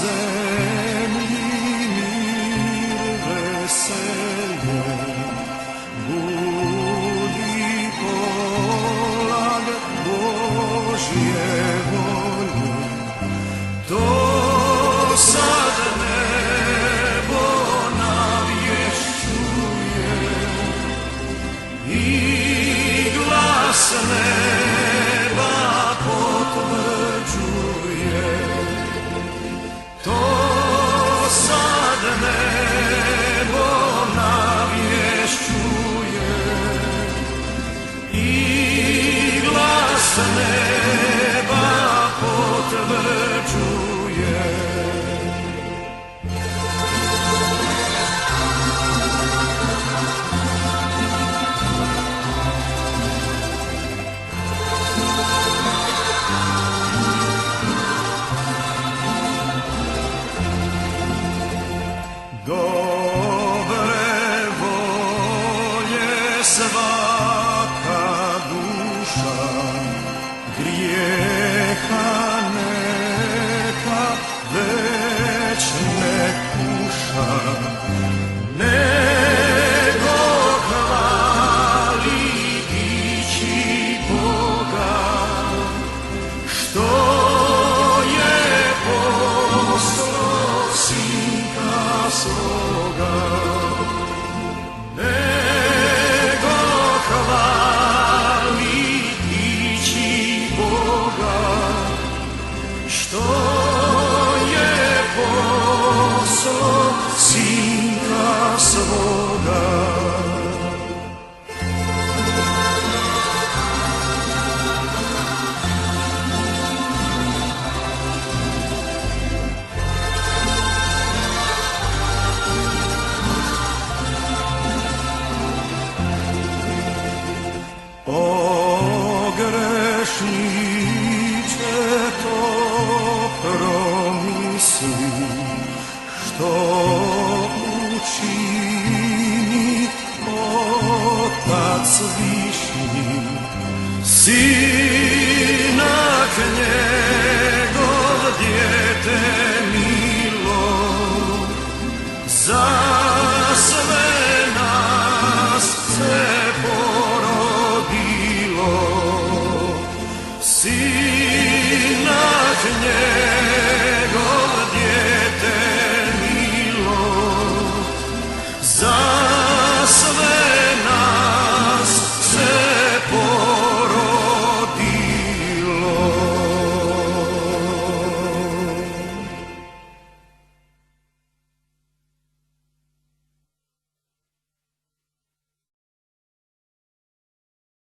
zemlji mir, veselje, budi polag Božje volje. To sad nebo navješćuje i glas neba potvrđuje. To sad nebo navješćuje i glas neba potvrđuje. Dobre volje svaka duša, grijeha neka već ne kuša, nego hvali ići Boga, što je poslao Sinka svoga. Nego hvali ići Boga, što je poslao Sinka svoga. O grešniče, to promisli, što učini Otac višnji. Sinak njegov dijete milo, za sve nas se porodilo.